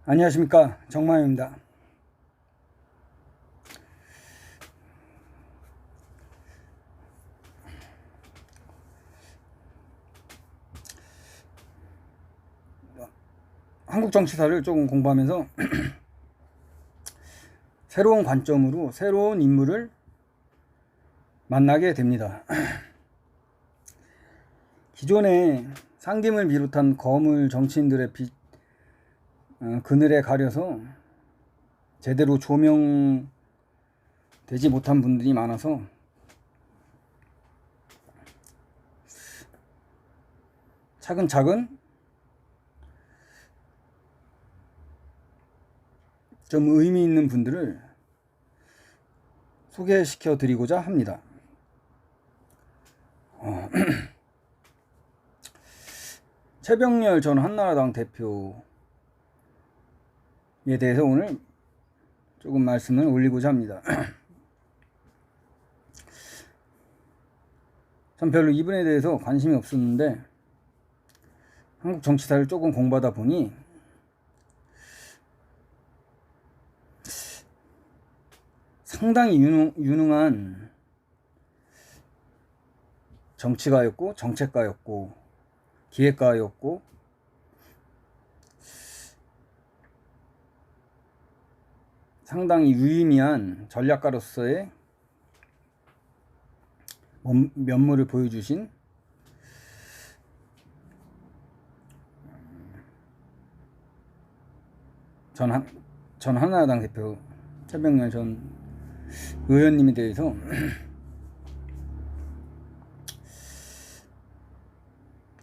안녕하십니까, 정마입니다. 한국 정치사를 조금 공부하면서 새로운 관점으로 새로운 인물을 만나게 됩니다. 기존의 상김을 비롯한 거물 정치인들의 그늘에 가려서 제대로 조명되지 못한 분들이 많아서 차근차근 좀 의미 있는 분들을 소개시켜 드리고자 합니다. 최병렬 전 한나라당 대표에 대해서 오늘 조금 말씀을 올리고자 합니다. 전 별로 이분에 대해서 관심이 없었는데 한국 정치사를 조금 공부하다 보니 상당히 유능한 정치가였고 정책가였고 기획가였고 상당히 유의미한 전략가로서의 면모를 보여주신 전 한나라당 대표 최병렬 전 의원님에 대해서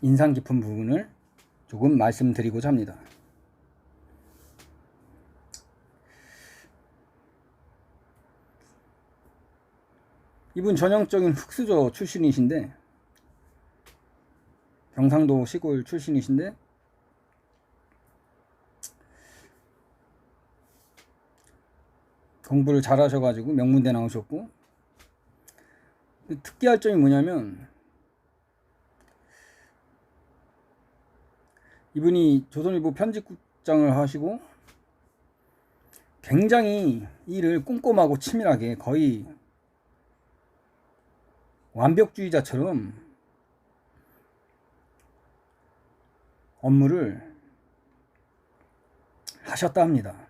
인상 깊은 부분을 조금 말씀드리고자 합니다. 이분 전형적인 흑수저 출신이신데, 경상도 시골 출신이신데 공부를 잘 하셔가지고 명문대 나오셨고, 특기할 점이 뭐냐면 이분이 조선일보 편집국장을 하시고 굉장히 일을 꼼꼼하고 치밀하게 거의 완벽주의자처럼 업무를 하셨다 합니다.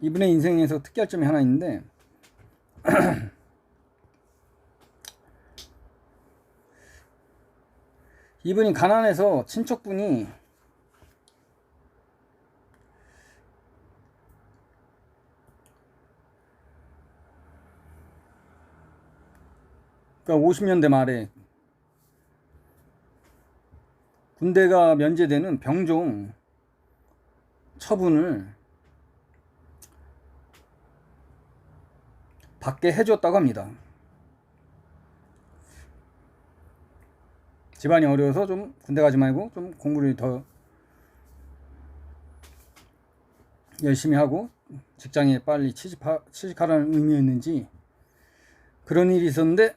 이분의 인생에서 특이할 점이 하나 있는데 이분이 가난해서 친척분이 그러니까 50년대 말에 군대가 면제되는 병종 처분을 받게 해줬다고 합니다. 집안이 어려워서 좀 군대 가지 말고 좀 공부를 더 열심히 하고 직장에 빨리 취직하라는 의미였는지 그런 일이 있었는데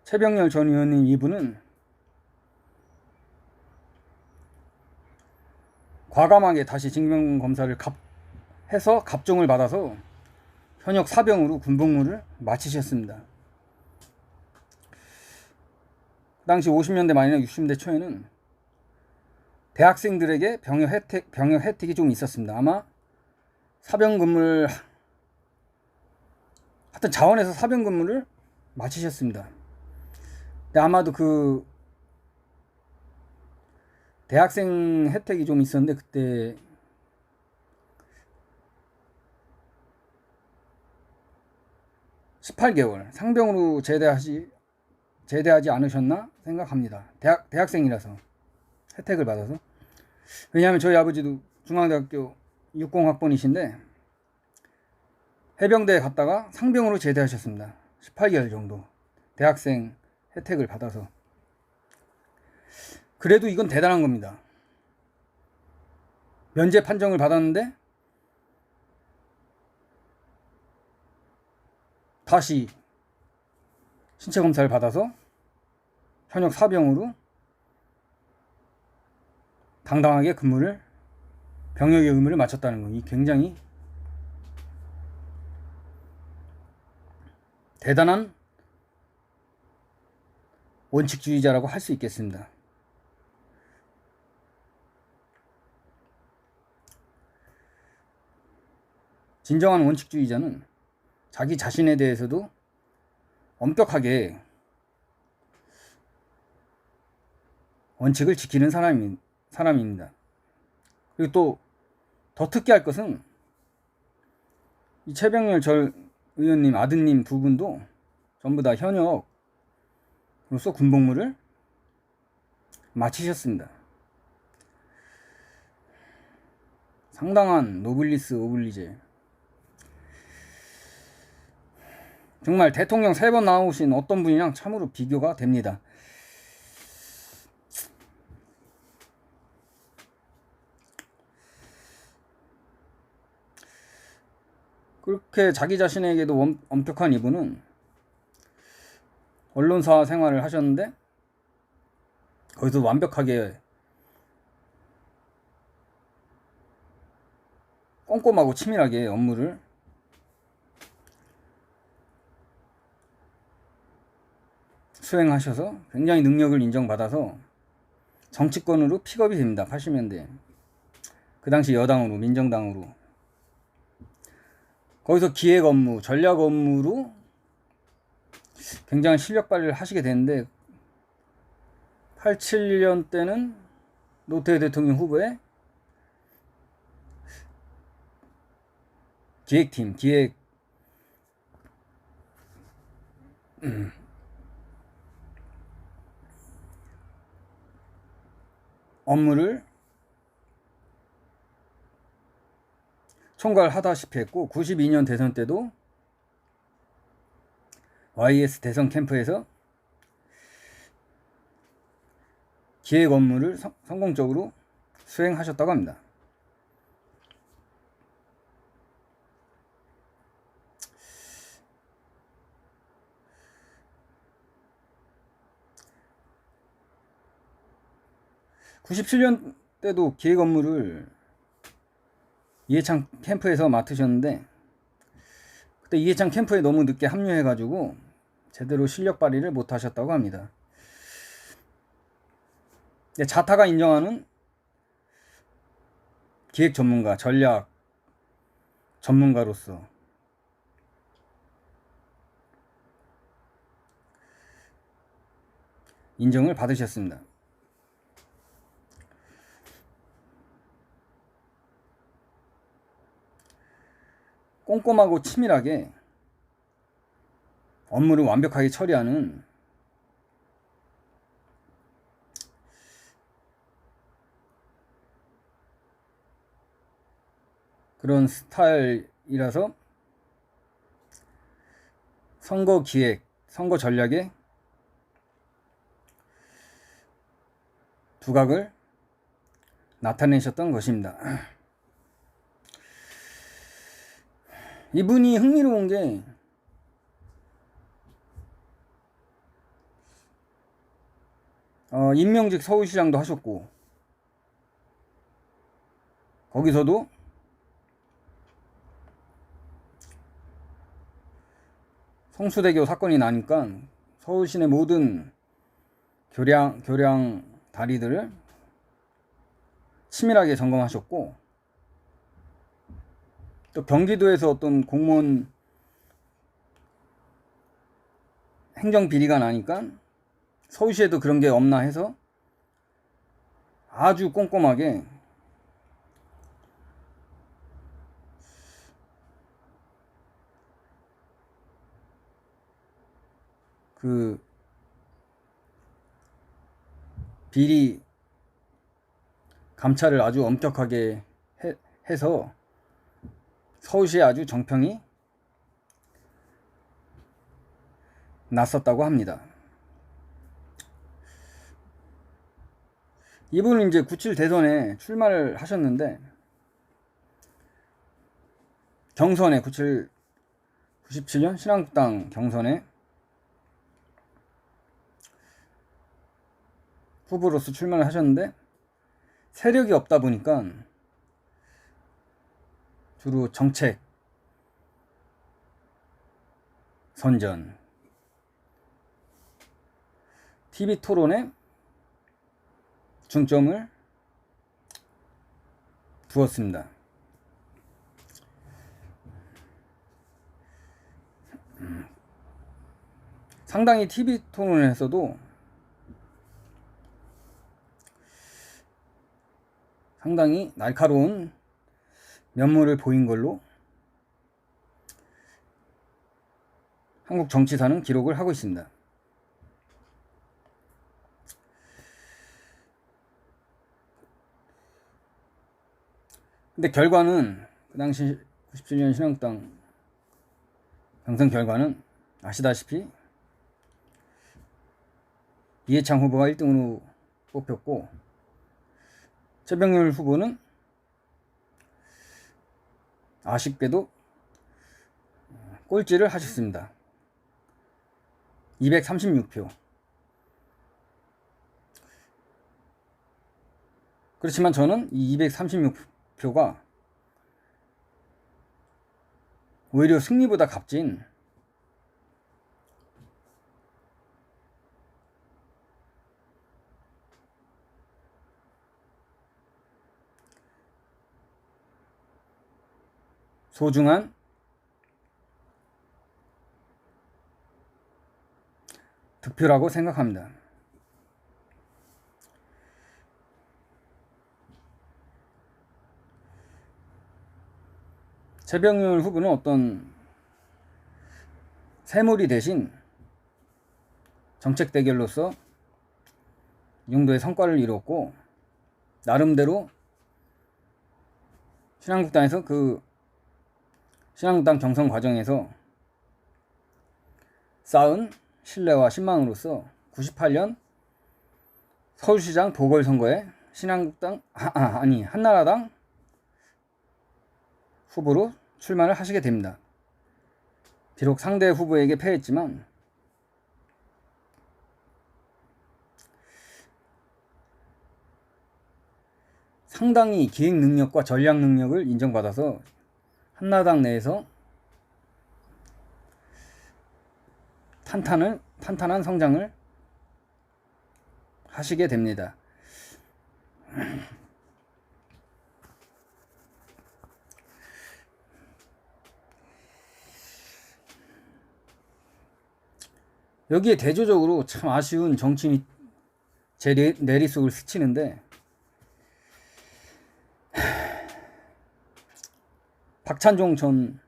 최병렬 전 의원님 이분은 과감하게 다시 징병검사를 해서 갑종을 받아서 현역 사병으로 군복무를 마치셨습니다. 그 당시 50년대 말이나 60년대 초에는 대학생들에게 병역 혜택이 좀 있었습니다. 아마 사병 근무를 하여튼 자원에서 사병 근무를 마치셨습니다. 근데 아마도 그 대학생 혜택이 좀 있었는데 그때 18개월 상병으로 제대하지 않으셨나 생각합니다. 대학생이라서 혜택을 받아서. 왜냐하면 저희 아버지도 중앙대학교 60학번이신데 해병대에 갔다가 상병으로 제대하셨습니다. 18개월 정도 대학생 혜택을 받아서. 그래도 이건 대단한 겁니다. 면제 판정을 받았는데 다시 신체 검사를 받아서 현역 사병으로 당당하게 병역의 의무를 마쳤다는 거. 이 굉장히 대단한 원칙주의자라고 할 수 있겠습니다. 진정한 원칙주의자는 자기 자신에 대해서도 엄격하게 원칙을 지키는 사람입니다. 그리고 또 더 특이할 것은 이 최병렬 전 의원님 아드님 두 분도 전부 다 현역으로서 군복무를 마치셨습니다. 상당한 노블리스 오블리제. 정말 대통령 3번 나오신 어떤 분이랑 참으로 비교가 됩니다. 그렇게 자기 자신에게도 엄격한 이분은 언론사 생활을 하셨는데 거기서 완벽하게 꼼꼼하고 치밀하게 업무를 수행하셔서 굉장히 능력을 인정받아서 정치권으로 픽업이 됩니다. 80년대 그 당시 여당으로, 민정당으로. 거기서 기획 업무, 전략 업무로 굉장히 실력 발휘를 하시게 되는데 87년 때는 노태우 대통령 후보의 기획팀, 업무를 총괄하다시피 했고 92년 대선 때도 YS 대선 캠프에서 기획 업무를 성공적으로 수행하셨다고 합니다. (97년) 때도 기획 업무를 이해창 캠프에서 맡으셨는데 그때 이해창 캠프에 너무 늦게 합류해가지고 제대로 실력 발휘를 못하셨다고 합니다. 자타가 인정하는 기획 전문가, 전략 전문가로서 인정을 받으셨습니다. 꼼꼼하고 치밀하게 업무를 완벽하게 처리하는 그런 스타일이라서 선거 기획, 선거 전략에 두각을 나타내셨던 것입니다. 이분이 흥미로운 게 임명직 서울시장도 하셨고 거기서도 성수대교 사건이 나니까 서울시내 모든 교량 다리들을 치밀하게 점검하셨고 또 경기도에서 어떤 공무원 행정 비리가 나니까 서울시에도 그런 게 없나 해서 아주 꼼꼼하게 그 비리 감찰을 아주 엄격하게 해서 서울시에 아주 정평이 났었다고 합니다. 이분은 이제 97 대선에 출마를 하셨는데 경선에 97 97년 신한국당 경선에 후보로서 출마를 하셨는데 세력이 없다 보니까 주로 정책, 선전, TV 토론에 중점을 두었습니다. 상당히 TV 토론에서도 상당히 날카로운 면모를 보인 걸로 한국 정치사는 기록을 하고 있습니다. 근데 결과는 그 당시 97년 신한국당 경선 결과는 아시다시피 이해창 후보가 1등으로 뽑혔고 최병렬 후보는 아쉽게도 꼴찌를 하셨습니다. 236표. 그렇지만 저는 이 236표가 오히려 승리보다 값진 소중한 득표라고 생각합니다. 최병렬 후보는 어떤 새물이 대신 정책 대결로서 이 정도의 성과를 이뤘고 나름대로 신한국당에서 신한국당 경선 과정에서 쌓은 신뢰와 신망으로서 98년 서울시장 보궐선거에 한나라당 후보로 출마를 하시게 됩니다. 비록 상대 후보에게 패했지만 상당히 기획 능력과 전략 능력을 인정받아서 한나라당 내에서 탄탄한 성장을 하시게 됩니다. 여기에 대조적으로 참 아쉬운 정치인이 제 내리속을 스치는데 박찬종 전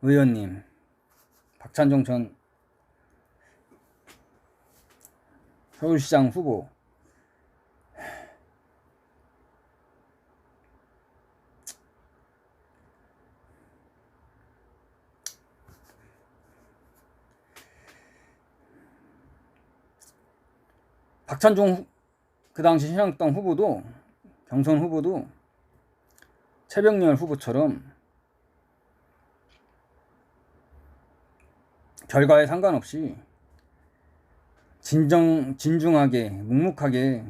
의원님, 박찬종 전 서울시장 후보 박찬종 그 당시 신한국당 후보도 경선 후보도 최병렬 후보처럼 결과에 상관없이 진중하게 묵묵하게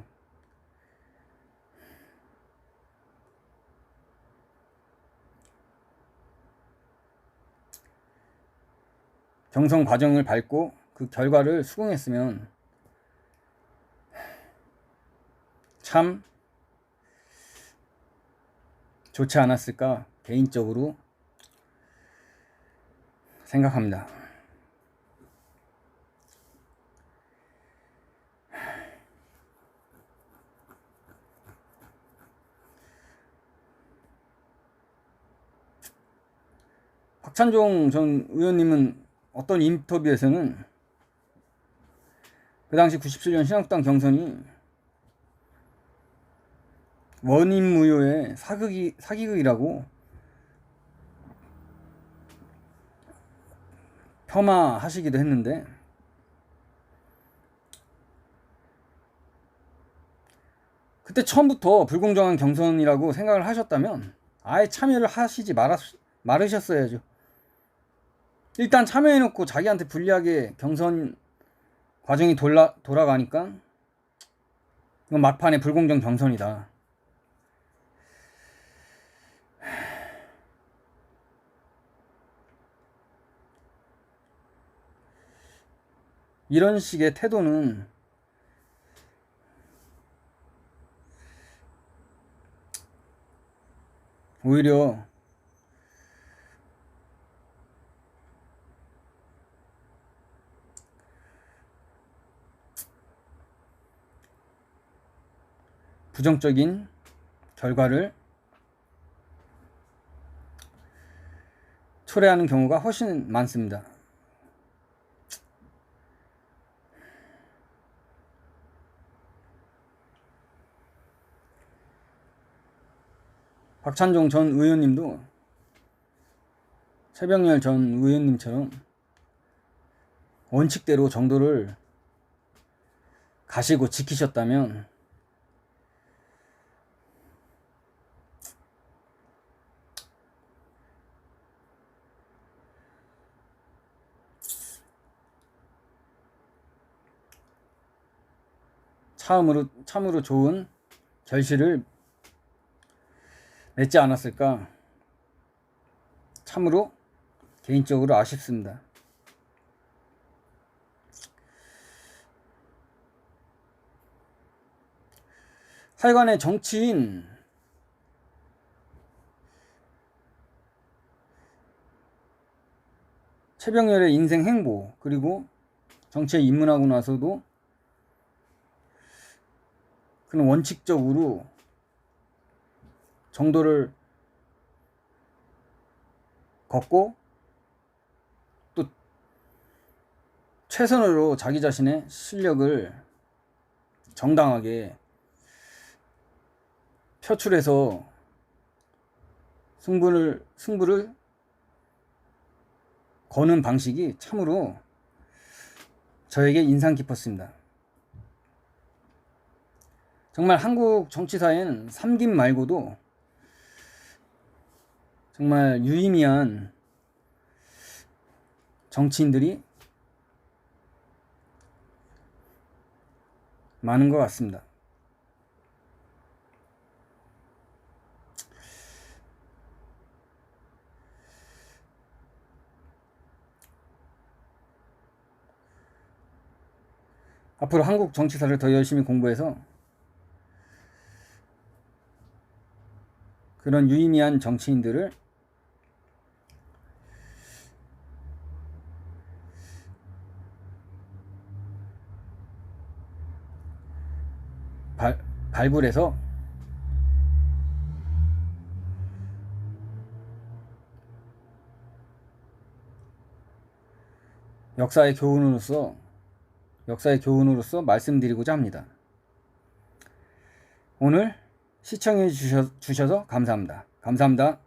경선 과정을 밟고 그 결과를 수긍했으면 참 좋지 않았을까 개인적으로 생각합니다. 박찬종 전 의원님은 어떤 인터뷰에서는 그 당시 97년 신한국당 경선이 원인무효의 사기극이라고 폄하하시기도 했는데 그때 처음부터 불공정한 경선이라고 생각을 하셨다면 아예 참여를 하시지 말으셨어야죠. 일단 참여해놓고 자기한테 불리하게 경선 과정이 돌아가니까 이건 막판에 불공정 경선이다. 이런 식의 태도는 오히려 부정적인 결과를 초래하는 경우가 훨씬 많습니다. 박찬종 전 의원님도 최병렬 전 의원님처럼 원칙대로 정도를 가시고 지키셨다면 참으로 좋은 결실을 맺지 않았을까 참으로 개인적으로 아쉽습니다. 하여간에 정치인 최병렬의 인생 행보 그리고 정치에 입문하고 나서도 그는 원칙적으로 정도를 걷고 또 최선으로 자기 자신의 실력을 정당하게 표출해서 승부를 거는 방식이 참으로 저에게 인상 깊었습니다. 정말 한국 정치사에는 삼김 말고도 정말 유의미한 정치인들이 많은 것 같습니다. 앞으로 한국 정치사를 더 열심히 공부해서 그런 유의미한 정치인들을 발굴해서 역사의 교훈으로서 말씀드리고자 합니다. 오늘 시청해 주셔서 감사합니다. 감사합니다.